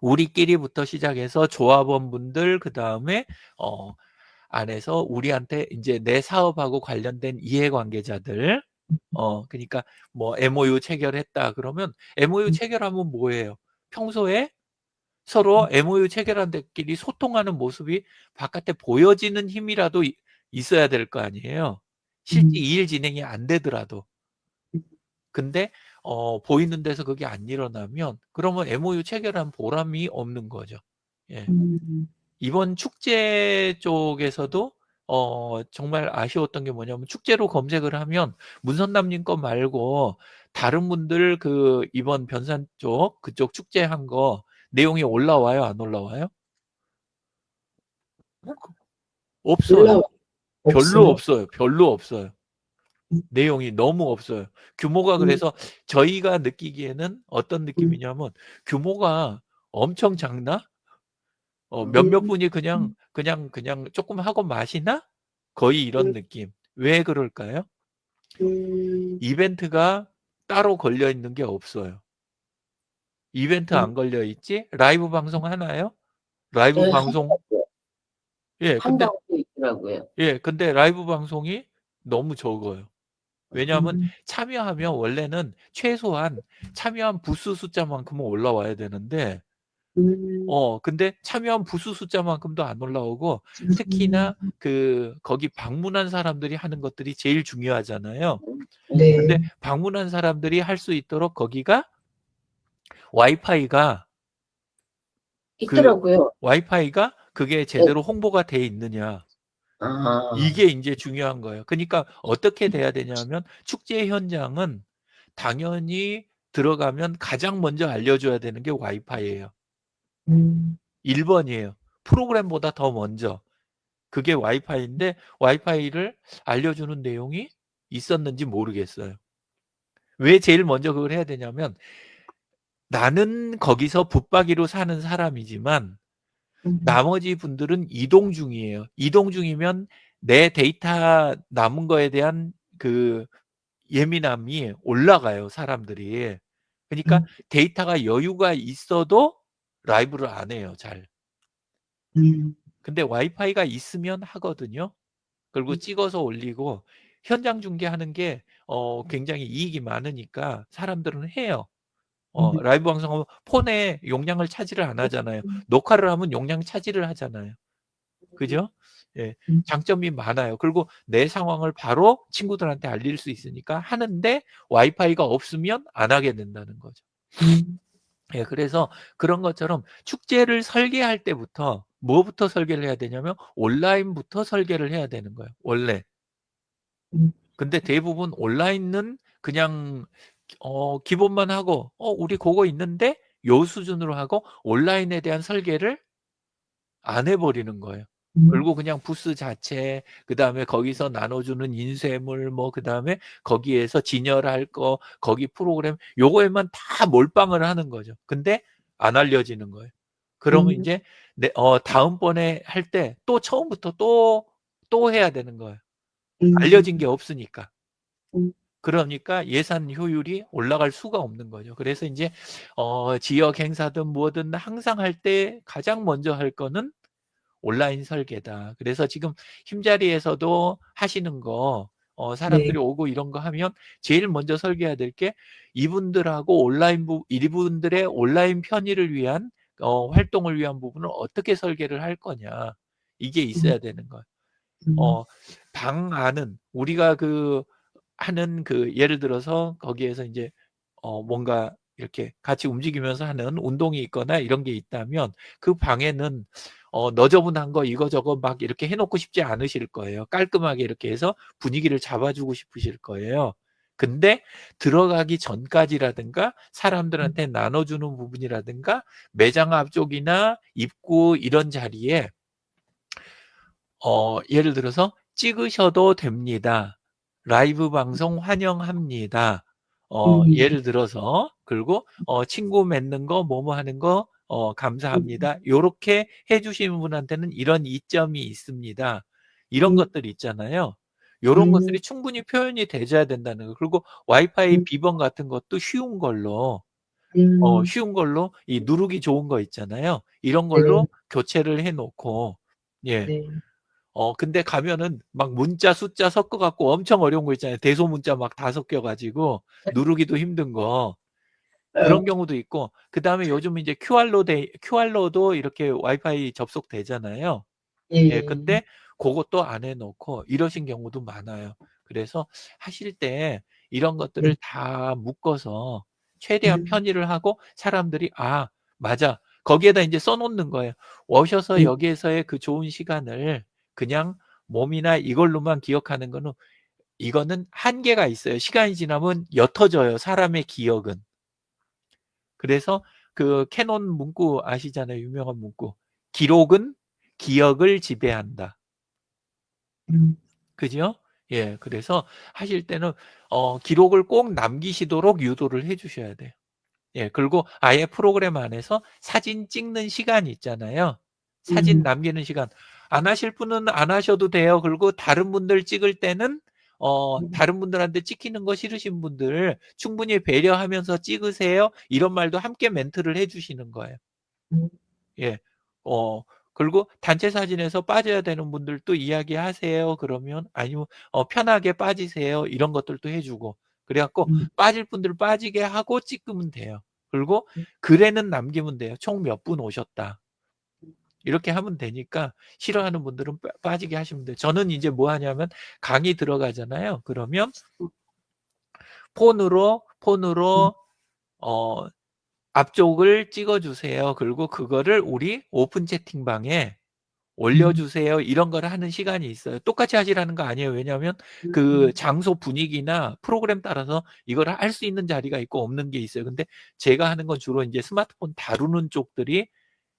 B: 우리끼리부터 시작해서 조합원분들 그다음에 안에서 우리한테 이제 내 사업하고 관련된 이해관계자들 그러니까 뭐 MOU 체결했다 그러면 MOU 체결하면 뭐예요? 평소에 서로 MOU 체결한 데끼리 소통하는 모습이 바깥에 보여지는 힘이라도 있어야 될 거 아니에요. 실제 일 진행이 안 되더라도. 근데 보이는 데서 그게 안 일어나면 그러면 MOU 체결한 보람이 없는 거죠. 예. 이번 축제 쪽에서도 정말 아쉬웠던 게 뭐냐면 축제로 검색을 하면 문선남님 거 말고 다른 분들 그 이번 변산 쪽 그쪽 축제한 거 내용이 올라와요? 안 올라와요? 없어요.
A: 올라와
B: 별로
A: 없어요.
B: 없어요. 별로 없어요. 내용이 너무 없어요. 규모가 그래서 저희가 느끼기에는 어떤 느낌이냐면 규모가 엄청 작나? 몇몇 분이 그냥 조금 하고 마시나? 거의 이런 느낌. 왜 그럴까요? 이벤트가 따로 걸려 있는 게 없어요. 이벤트 안 걸려 있지? 라이브 방송 하나요? 라이브
D: 네,
B: 방송 예, 근데
D: 한다고 돼 있더라고요.
B: 근데 라이브 방송이 너무 적어요. 왜냐하면 참여하면 원래는 최소한 참여한 부스 숫자만큼은 올라와야 되는데 근데 참여한 부스 숫자만큼도 안 올라오고 특히나 거기 방문한 사람들이 하는 것들이 제일 중요하잖아요.
A: 네.
B: 근데 방문한 사람들이 할 수 있도록 거기가 와이파이가
D: 있더라고요.
B: 그게 제대로 홍보가 돼 있느냐.
D: 아,
B: 이게 이제 중요한 거예요. 그러니까 어떻게 돼야 되냐면 축제 현장은 당연히 들어가면 가장 먼저 알려줘야 되는 게 와이파이예요. 1번이에요. 프로그램보다 더 먼저. 그게 와이파이인데 와이파이를 알려주는 내용이 있었는지 모르겠어요. 왜 제일 먼저 그걸 해야 되냐면 나는 거기서 붙박이로 사는 사람이지만 나머지 분들은 이동 중이에요. 이동 중이면 내 데이터 남은 거에 대한 그 예민함이 올라가요, 사람들이. 그러니까 데이터가 여유가 있어도 라이브를 안 해요, 잘. 근데 와이파이가 있으면 하거든요. 그리고 찍어서 올리고 현장 중계하는 게 굉장히 이익이 많으니까 사람들은 해요. 라이브 방송하면 폰에 용량을 차지를 안 하잖아요. 녹화를 하면 용량 차지를 하잖아요. 그죠? 예. 장점이 많아요. 그리고 내 상황을 바로 친구들한테 알릴 수 있으니까 하는데 와이파이가 없으면 안 하게 된다는 거죠. 예, 그래서 그런 것처럼 축제를 설계할 때부터 뭐부터 설계를 해야 되냐면 온라인부터 설계를 해야 되는 거예요. 원래. 근데 대부분 온라인은 그냥 기본만 하고 우리 그거 있는데 요 수준으로 하고 온라인에 대한 설계를 안 해버리는 거예요. 그리고 그냥 부스 자체, 그 다음에 거기서 나눠주는 인쇄물, 뭐, 그 다음에 거기에서 진열할 거, 거기 프로그램, 요거에만 다 몰빵을 하는 거죠. 근데 안 알려지는 거예요. 그러면 이제, 다음번에 할 때 또 처음부터 또 해야 되는 거예요. 알려진 게 없으니까. 그러니까 예산 효율이 올라갈 수가 없는 거죠. 그래서 이제, 지역 행사든 뭐든 항상 할 때 가장 먼저 할 거는 온라인 설계다. 그래서 지금 힘자리에서도 하시는 거 사람들이
A: 네.
B: 오고 이런 거 하면 제일 먼저 설계해야 될 게 이분들하고 이분들의 온라인 편의를 위한 활동을 위한 부분을 어떻게 설계를 할 거냐. 이게
A: 음,
B: 있어야 되는 거예요.
A: 음,
B: 방 안은 우리가 하는 예를 들어서 거기에서 이제 뭔가 이렇게 같이 움직이면서 하는 운동이 있거나 이런 게 있다면 그 방에는 너저분한 거 이거저거 막 이렇게 해놓고 싶지 않으실 거예요. 깔끔하게 이렇게 해서 분위기를 잡아주고 싶으실 거예요. 근데 들어가기 전까지라든가 사람들한테 나눠주는 부분이라든가 매장 앞쪽이나 입구 이런 자리에 예를 들어서 찍으셔도 됩니다. 라이브 방송 환영합니다.
A: 음,
B: 예를 들어서 그리고 친구 맺는 거 뭐뭐 하는 거
A: 음,
B: 감사합니다. 요렇게 해 주시는 분한테는 이런 이점이 있습니다. 이런
A: 음,
B: 것들 있잖아요. 요런
A: 음,
B: 것들이 충분히 표현이 돼줘야 된다는 거. 그리고 와이파이
A: 음,
B: 비번 같은 것도
A: 음,
B: 쉬운 걸로 이 누르기 좋은 거 있잖아요. 이런
A: 네,
B: 걸로 교체를 해 놓고 예.
A: 네.
B: 근데 가면은 막 문자 숫자 섞어 갖고 엄청 어려운 거 있잖아요. 대소문자 막 다 섞여 가지고 누르기도 힘든 거. 그런
A: 어,
B: 경우도 있고 그다음에 요즘 이제 QR로도 이렇게 와이파이 접속되잖아요. 예.
A: 예,
B: 근데 고것도 안 해 놓고 이러신 경우도 많아요. 그래서 하실 때 이런
A: 네,
B: 것들을 다 묶어서 최대한
A: 음,
B: 편의를 하고 사람들이 '아 맞아.' 거기에다 인제 써 놓는 거예요. 오셔서
A: 음,
B: 여기에서의 그 좋은 시간을 그냥 몸이나 이걸로만 기억하는 거는 이거는 한계가 있어요. 시간이 지나면 옅어져요, 사람의 기억은. 그래서 캐논 문구 아시잖아요, 유명한 문구. "기록은 기억을 지배한다."
A: 음,
B: 그죠? 예. 그래서 하실 때는 기록을 꼭 남기시도록 유도를 해 주셔야 돼요. 예. 그리고 아예 프로그램 안에서 사진 찍는 시간이 있잖아요. 사진
A: 음,
B: 남기는 시간. 안 하실 분은 안 하셔도 돼요. 그리고 다른 분들 찍을 때는
A: 음,
B: 다른 분들한테 찍히는 거 싫으신 분들 충분히 배려하면서 찍으세요. 이런 말도 함께 멘트를 해 주시는 거예요.
A: 음,
B: 예. 그리고 단체 사진에서 빠져야 되는 분들도 이야기하세요. 그러면 아니면 편하게 빠지세요. 이런 것들도 해 주고. 그래 갖고
A: 음,
B: 빠질 분들 빠지게 하고 찍으면 돼요. 그리고
A: 음,
B: 글에는 남기면 돼요. 총 몇 분 오셨다. 이렇게 하면 되니까 싫어하는 분들은 빠지게 하시면 돼요. 저는 이제 뭐 하냐면 강의 들어가잖아요. 그러면 폰으로 어 앞쪽을 찍어 주세요. 그리고 그거를 우리 오픈 채팅방에
A: 음,
B: 올려주세요. 이런 거를 하는 시간이 있어요. 똑같이 하시라는 거 아니에요. 왜냐하면 그
A: 음,
B: 장소 분위기나 프로그램 따라서 이걸 할 수 있는 자리가 있고 없는 게 있어요. 근데 제가 하는 건 주로 이제 스마트폰 다루는 쪽들이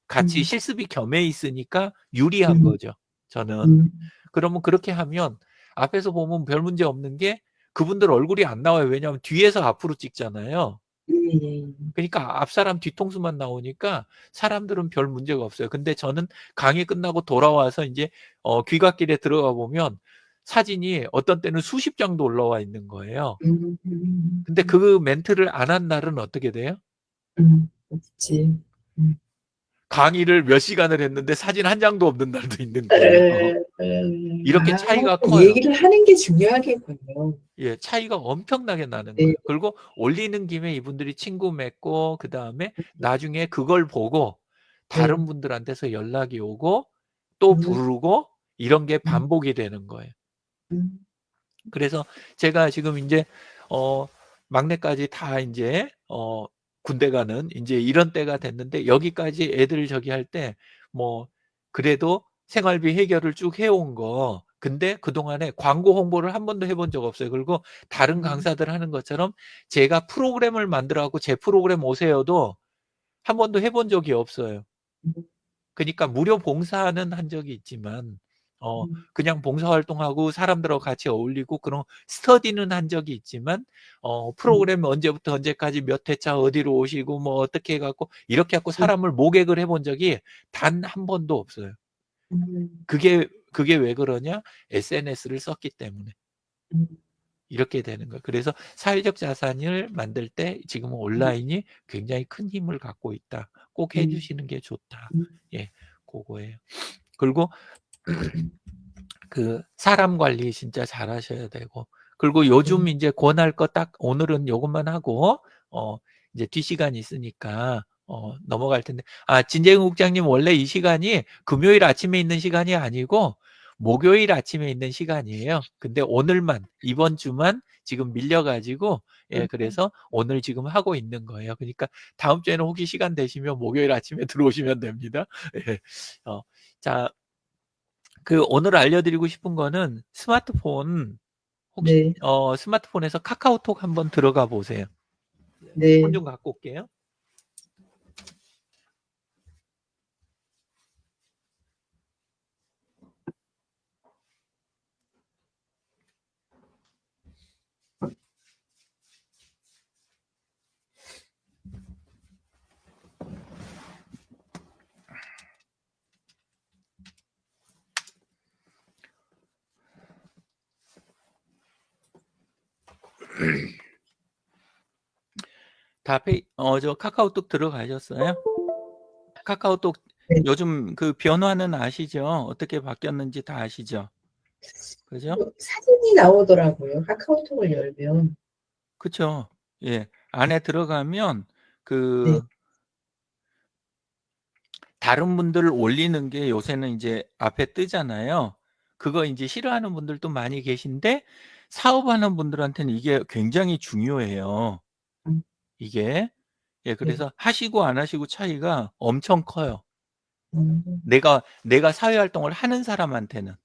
B: 같이
A: 음,
B: 실습이 겸해 있으니까 유리한
A: 음,
B: 거죠. 저는.
A: 음,
B: 그러면 그렇게 하면 앞에서 보면 별 문제 없는 게 그분들 얼굴이 안 나와요. 왜냐하면 뒤에서 앞으로 찍잖아요.
A: 예, 예,
B: 그러니까 앞사람 뒤통수만 나오니까 사람들은 별 문제가 없어요. 근데 저는 강의 끝나고 돌아와서 인제 귀갓길에 들어가 보면 사진이 어떤 때는 수십 장도 올라와 있는 거예요. 근데 그 멘트를 안 한 날은 어떻게 돼요?
A: 그렇지. 음.
B: 강의를 몇 시간을 했는데 사진 한 장도 없는 날도 있는 거예요.
A: 에,
B: 이렇게 차이가 커요.
A: 얘기를 하는 게 중요하겠군요.
B: 예, 차이가 엄청나게 나는
A: 네,
B: 거예요. 그리고 올리는 김에 이분들이 친구 맺고 그다음에 나중에 그걸 보고
A: 네,
B: 다른 분들한테서 연락이 오고 또
A: 음,
B: 부르고 이런 게
A: 음,
B: 반복이 되는 거예요.
A: 음,
B: 그래서 제가 지금 인제 어 막내까지 다 인제 군대 가는 인제 이런 때가 됐는데 여기까지 애들 저기 할 때 뭐 그래도 생활비 해결을 쭉 해온 거 근데 그동안에 광고 홍보를 한 번도 해본 적 없어요. 그리고 다른
A: 음,
B: 강사들 하는 것처럼 제가 프로그램을 만들어 갖고 "제 프로그램 오세요."도 한 번도 해본 적이 없어요.
A: 음,
B: 그니까 무료 봉사는 한 적이 있지만
A: 음,
B: 그냥 봉사활동하고 사람들하고 같이 어울리고 그런 스터디는 한 적이 있지만
A: 음,
B: 프로그램 언제부터 언제까지 몇 회차 어디로 오시고 뭐 어떻게 해 갖고 이렇게 해 갖고
A: 음,
B: 사람을 모객을 해본 적이 단 한 번도 없어요.
A: 음,
B: 그게 왜 그러냐? SNS를 썼기 때문에.
A: 음,
B: 이렇게 되는 거예요. 그래서 사회적 자산을 만들 때 지금은 온라인이 굉장히 큰 힘을 갖고 있다. 꼭 해
A: 음,
B: 주시는 게 좋다.
A: 음,
B: 예. 고거예요. 그리고 그 사람 관리 진짜 잘하셔야 되고 그리고 요즘 이제 권할 거 딱 오늘은 요것만 하고 이제 뒷시간이 있으니까 넘어갈 텐데 진재근 국장님 원래 이 시간이 금요일 아침에 있는 시간이 아니고 목요일 아침에 있는 시간이에요. 근데 오늘만 이번 주만 지금 밀려가지고 그래서 오늘 지금 하고 있는 거예요. 그러니까 다음 주에는 혹시 시간 되시면 목요일 아침에 들어오시면 됩니다. 예. 자, 그 오늘 알려드리고 싶은 거는 스마트폰 혹시
A: 네,
B: 스마트폰에서 카카오톡 한번 들어가 보세요.
A: 네,
B: 폰 좀 갖고 올게요. 저 카카오톡 들어가셨어요? 카카오톡
A: 네.
B: 요즘 그 변화는 아시죠? 어떻게 바뀌었는지 다 아시죠? 그죠?
A: 사진이 나오더라고요. 카카오톡을 열면.
B: 그쵸? 예. 안에 들어가면
A: 네,
B: 그 다른 분들 올리는 게 요새는 이제 앞에 뜨잖아요. 그거 이제 싫어하는 분들도 많이 계신데 사업하는 분들한테는 이게 굉장히 중요해요.
A: 음,
B: 이게. 예,
A: 네,
B: 그래서 하시고 안 하시고 차이가 엄청 커요.
A: 음,
B: 내가 사회 활동을 하는 사람한테는.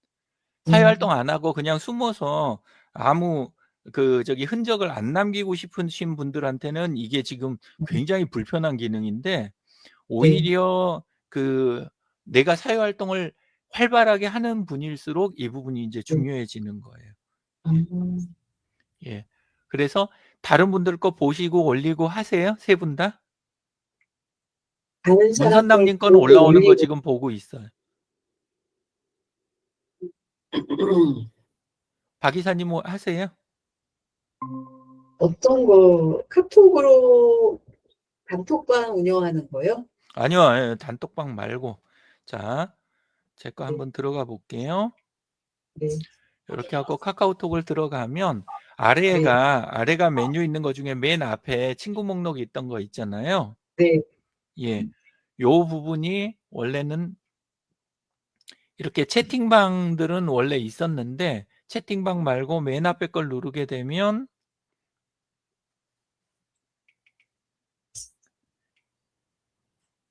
B: 사회 활동 안 하고 그냥 숨어서 아무 흔적을 안 남기고 싶으신 분들한테는 이게 지금 굉장히 불편한 기능인데
A: 네,
B: 오히려 내가 사회 활동을 활발하게 하는 분일수록 이 부분이 이제
A: 네.
B: 중요해지는 거예요. 예.
A: 음,
B: 예. 그래서 다른 분들 거 보시고 올리고 하세요? 세 분 다?
A: 다른 사람 걸
B: 문선남님 거는
A: 보고
B: 올라오는 거
A: 올리고
B: 지금 보고 있어요. 박 이사님 뭐 하세요?
A: 어떤 거 카톡으로 단톡방 운영하는 거요?
B: 아니요, 예, 단톡방 말고. 자, 제 거
A: 네,
B: 한번 들어가 볼게요.
A: 네,
B: 이렇게 하고 카카오톡을 들어가면
A: 네,
B: 아래가 메뉴 있는 거 중에 맨 앞에 친구 목록이 있던 거 있잖아요.
A: 네.
B: 예. 요 부분이 원래는 이렇게 채팅방들은 원래 있었는데 채팅방 말고 맨 앞에 걸 누르게 되면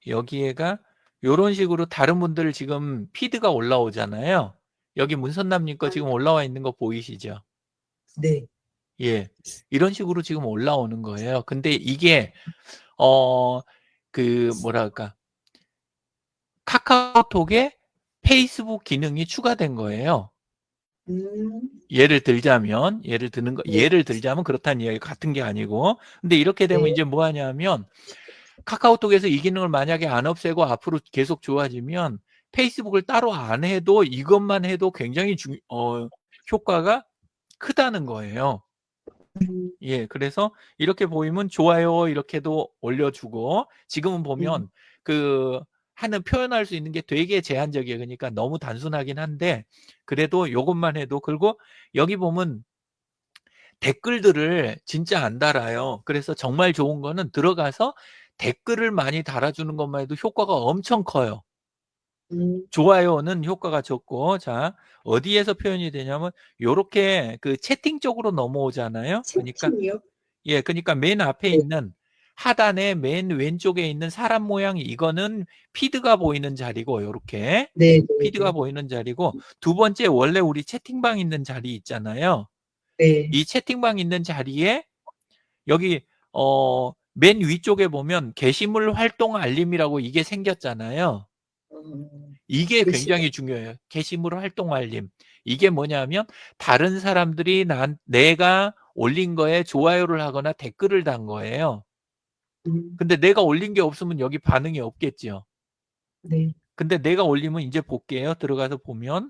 B: 여기에가 요런 식으로 다른 분들 지금 피드가 올라오잖아요. 여기 문선남님 거 지금 올라와 있는 거 보이시죠?
A: 네.
B: 예. 이런 식으로 지금 올라오는 거예요. 근데 이게 어 뭐랄까 카카오톡에 페이스북 기능이 추가된 거예요.
A: 음, 네,
B: 예를 들자면 그렇다는 이야기 같은 게 아니고 근데 이렇게 되면
A: 네.
B: 이제 뭐 하냐면 카카오톡에서 이 기능을 만약에 안 없애고 앞으로 계속 좋아지면 페이스북을 따로 안 해도 이것만 해도 굉장히 효과가 크다는 거예요.
A: 음,
B: 예, 그래서 이렇게 보이면 좋아요 이렇게도 올려주고 지금은
A: 음,
B: 보면 하는 표현할 수 있는 게 되게 제한적이에요. 그러니까 너무 단순하긴 한데 그래도 요것만 해도 그리고 여기 보면 댓글들을 진짜 안 달아요. 그래서 정말 좋은 거는 들어가서 댓글을 많이 달아주는 것만 해도 효과가 엄청 커요.
A: 음.
B: 좋아요는 효과가 적고 자 어디에서 표현이 되냐면 요렇게 채팅 쪽으로 넘어오잖아요. 그러니까
A: 채팅이요?
B: 그러니까 맨 앞에
A: 네,
B: 있는 하단에 맨 왼쪽에 있는 사람 모양 이거는 피드가 보이는 자리고 요렇게
A: 네, 네,
B: 피드가
A: 네,
B: 보이는 자리고 두 번째 원래 우리 채팅방 있는 자리 있잖아요.
A: 네.
B: 이 채팅방 있는 자리에 여기 맨 위쪽에 보면 게시물 활동 알림이라고 이게 생겼잖아요. 이게
A: 게시물.
B: 굉장히 중요해요. 게시물 활동 알림. 이게 뭐냐면 다른 사람들이 내가 올린 거에 좋아요를 하거나 댓글을 단 거예요.
A: 음,
B: 근데 내가 올린 게 없으면 여기 반응이 없겠죠.
A: 네,
B: 근데 내가 올리면 이제 볼게요. 들어가서 보면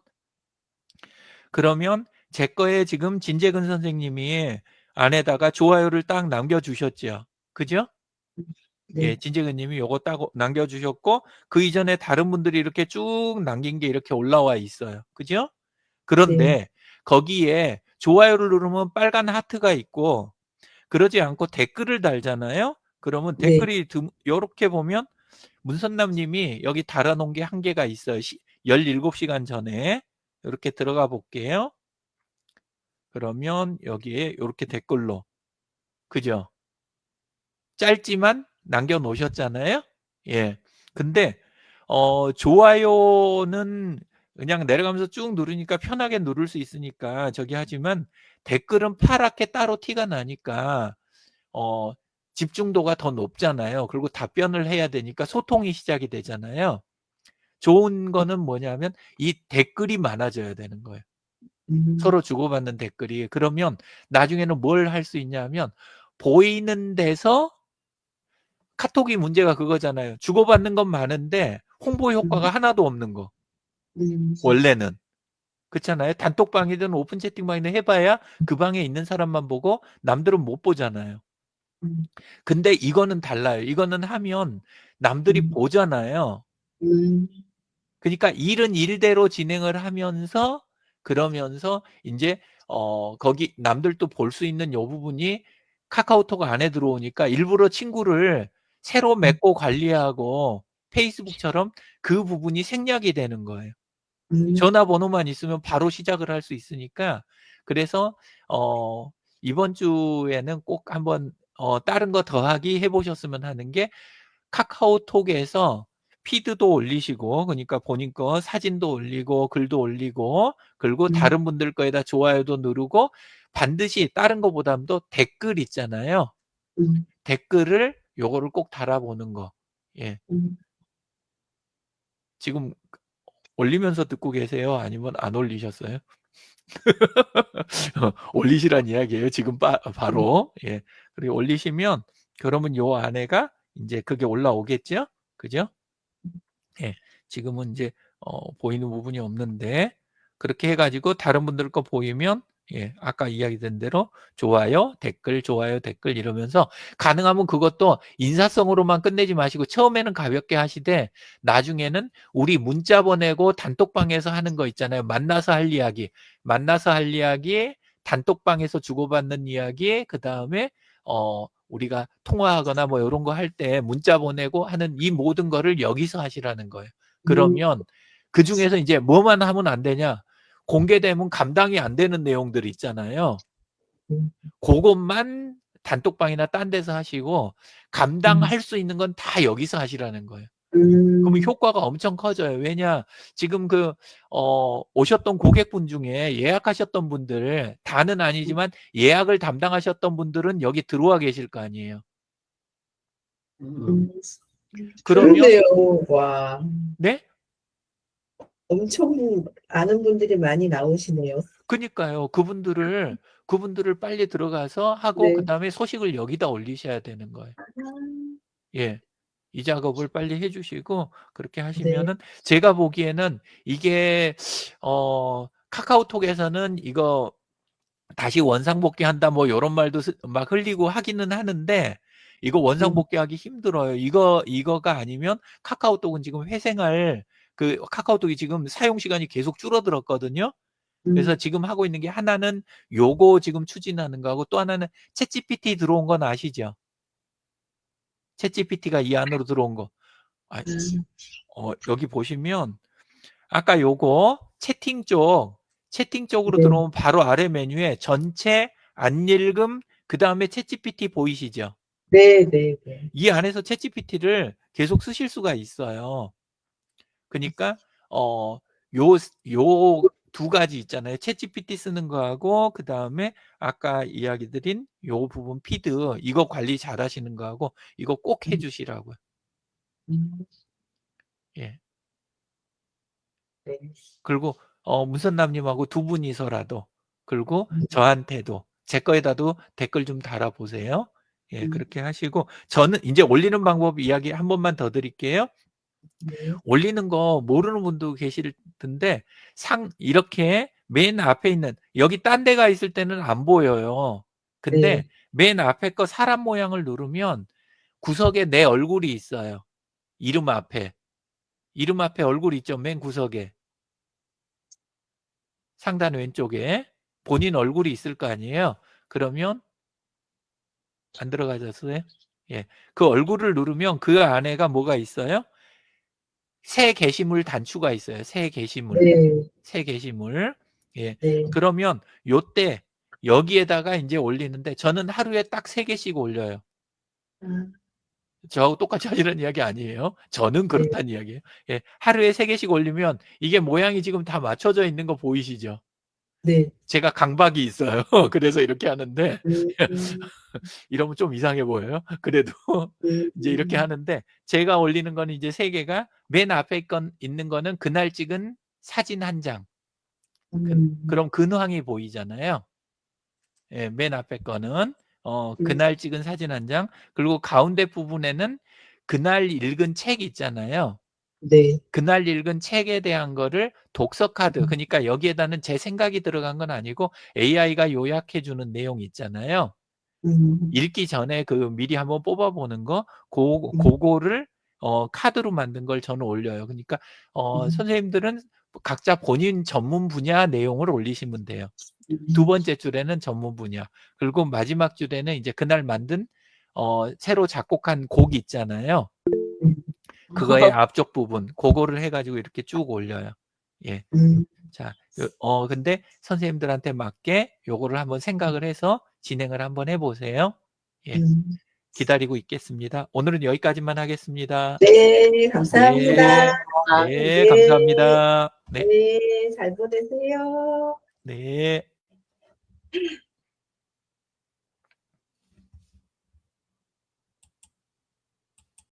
B: 그러면 제 거에 지금 진재근 선생님이 안에다가 좋아요를 딱 남겨주셨죠. 그죠? 예,
A: 네,
B: 진재근 님이 요거 딱 남겨주셨고 그 이전에 다른 분들이 이렇게 쭉 남긴 게 이렇게 올라와 있어요. 그죠? 그런데 거기에 좋아요를 누르면 빨간 하트가 있고 그러지 않고 댓글을 달잖아요. 그러면
A: 네.
B: 댓글이 요렇게 보면 문선남 님이 여기 달아놓은 게 한 개가 있어요. 17시간 전에. 이렇게 들어가 볼게요. 그러면 여기에 이렇게 댓글로. 그죠? 짧지만 남겨 놓으셨잖아요. 예. 근데 좋아요는 그냥 내려가면서 쭉 누르니까 편하게 누를 수 있으니까 저기 하지만 댓글은 파랗게 따로 티가 나니까 집중도가 더 높잖아요. 그리고 답변을 해야 되니까 소통이 시작이 되잖아요. 좋은 거는 뭐냐면 이 댓글이 많아져야 되는 거예요. 서로 주고받는 댓글이. 그러면 나중에는 뭘 할 수 있냐면 보이는 데서 카톡이 문제가 그거잖아요. 주고받는 건 많은데 홍보 효과가 하나도 없는 거. 원래는. 그렇잖아요. 단톡방이든 오픈 채팅방이든 해봐야 그 방에 있는 사람만 보고 남들은 못 보잖아요. 근데 이거는 달라요. 이거는 하면 남들이 보잖아요. 그러니까 일은 일대로 진행을 하면서 그러면서 이제 거기 남들도 볼 수 있는 요 부분이 카카오톡 안에 들어오니까 일부러 친구를 새로 맺고 관리하고 페이스북처럼 그 부분이 생략이 되는 거예요. 전화번호만 있으면 바로 시작을 할 수 있으니까 그래서 이번 주에는 꼭 한번 다른 거 더하기 해보셨으면 하는 게 카카오톡에서 피드도 올리시고 그러니까 본인 거 사진도 올리고 글도 올리고 그리고 다른 분들 거에다 좋아요도 누르고 반드시 다른 거보다도 댓글 있잖아요. 댓글을 요거를 꼭 달아보는 거. 예. 지금 올리면서 듣고 계세요? 아니면 안 올리셨어요? 올리시란 이야기예요. 지금 바로. 예. 그리고 올리시면 그러면 요 안에가 이제 그게 올라오겠죠? 그죠? 예. 지금은 이제 보이는 부분이 없는데 그렇게 해가지고 다른 분들 거 보이면 예, 아까 이야기된 대로 좋아요, 댓글 이러면서 가능하면 그것도 인사성으로만 끝내지 마시고 처음에는 가볍게 하시되 나중에는 우리 문자 보내고 단톡방에서 하는 거 있잖아요. 만나서 할 이야기, 단톡방에서 주고받는 이야기, 그 다음에 우리가 통화하거나 뭐 이런 거 할 때 문자 보내고 하는 이 모든 거를 여기서 하시라는 거예요. 그러면 그 중에서 이제 뭐만 하면 안 되냐? 공개되면 감당이 안 되는 내용들 있잖아요. 그것만 단톡방이나 딴 데서 하시고 감당할 수 있는 건 다 여기서 하시라는 거예요. 그러면 효과가 엄청 커져요. 왜냐? 지금 오셨던 고객분 중에 예약하셨던 분들, 다는 아니지만 예약을 담당하셨던 분들은 여기 들어와 계실 거 아니에요. 그러면,
A: 그러네요. 와,
B: 네?
A: 엄청 아는 분들이 많이 나오시네요.
B: 그니까요. 그분들을 빨리 들어가서 하고,
A: 네.
B: 그 다음에 소식을 여기다 올리셔야 되는 거예요. 예. 이 작업을 빨리 해주시고, 그렇게 하시면은, 제가 보기에는 이게, 카카오톡에서는 이거 다시 원상복귀 한다, 뭐, 요런 말도 막 흘리고 하기는 하는데, 이거 원상복귀 하기 힘들어요. 이거가 아니면 카카오톡은 지금 카카오톡이 지금 사용 시간이 계속 줄어들었거든요. 그래서 지금 하고 있는 게 하나는 요거 지금 추진하는 거하고 또 하나는 챗GPT 들어온 건 아시죠? 챗GPT가 이 안으로 들어온 거. 여기 보시면 아까 요거 채팅 쪽으로
A: 네.
B: 들어오면 바로 아래 메뉴에 전체 안 읽음 그 다음에 챗GPT 보이시죠?
A: 네.
B: 이 안에서 챗GPT를 계속 쓰실 수가 있어요. 그러니까 요 두 가지 있잖아요. 챗GPT 쓰는 거하고 그 다음에 아까 이야기 드린 요 부분 피드 이거 관리 잘 하시는 거하고 이거 꼭 해주시라고요. 예.
A: 네.
B: 그리고 문선남님하고 두 분이서라도 그리고 저한테도 제 거에다도 댓글 좀 달아보세요. 예, 그렇게 하시고 저는 이제 올리는 방법 이야기 한 번만 더 드릴게요. 올리는 거 모르는 분도 계실 텐데 이렇게 맨 앞에 있는 여기 딴 데가 있을 때는 안 보여요. 근데 맨 앞에 거 사람 모양을 누르면 구석에 내 얼굴이 있어요. 이름 앞에 얼굴 있죠. 맨 구석에. 상단 왼쪽에 본인 얼굴이 있을 거 아니에요. 그러면 안 들어가졌어요? 예. 그 얼굴을 누르면 그 안에가 뭐가 있어요? 새 게시물 단추가 있어요. 새 게시물.
A: 네.
B: 새 게시물. 예.
A: 네.
B: 그러면 요때 여기에다가 이제 올리는데 저는 하루에 딱 3개씩 올려요.
A: 아,
B: 저하고 똑같이 하시는 이야기 아니에요. 저는
A: 네.
B: 그렇다는 이야기예요. 예. 하루에 3개씩 올리면 이게 모양이 지금 다 맞춰져 있는 거 보이시죠?
A: 네.
B: 제가 강박이 있어요. 그래서 이렇게 하는데
A: 음,
B: 이러면 좀 이상해 보여요. 그래도 이제 이렇게 하는데 제가 올리는 거는 이제 3개가 맨 앞에 있는 거는 그날 찍은 사진 한 장. 그럼 근황이 보이잖아요. 예, 맨 앞에 거는 그날 찍은 사진 한 장. 그리고 가운데 부분에는 그날 읽은 책 있잖아요.
A: 네.
B: 그날 읽은 책에 대한 거를 독서 카드. 그러니까 여기에다는 제 생각이 들어간 건 아니고 AI가 요약해 주는 내용 있잖아요. 읽기 전에 그 미리 한번 뽑아보는 거, 그거를 카드로 만든 걸 저는 올려요. 그러니까 선생님들은 각자 본인 전문 분야 내용을 올리시면 돼요. 두 번째 줄에는 전문 분야, 그리고 마지막 줄에는 이제 그날 만든 새로 작곡한 곡 있잖아요. 그거의 앞쪽 부분, 그거를 해가지고 이렇게 쭉 올려요. 예. 자, 근데 선생님들한테 맞게 요거를 한번 생각을 해서 진행을 한번 해보세요. 예. 기다리고 있겠습니다. 오늘은 여기까지만 하겠습니다.
A: 네, 감사합니다.
B: 네, 감사합니다. 네.
A: 네, 잘 보내세요.
B: 네.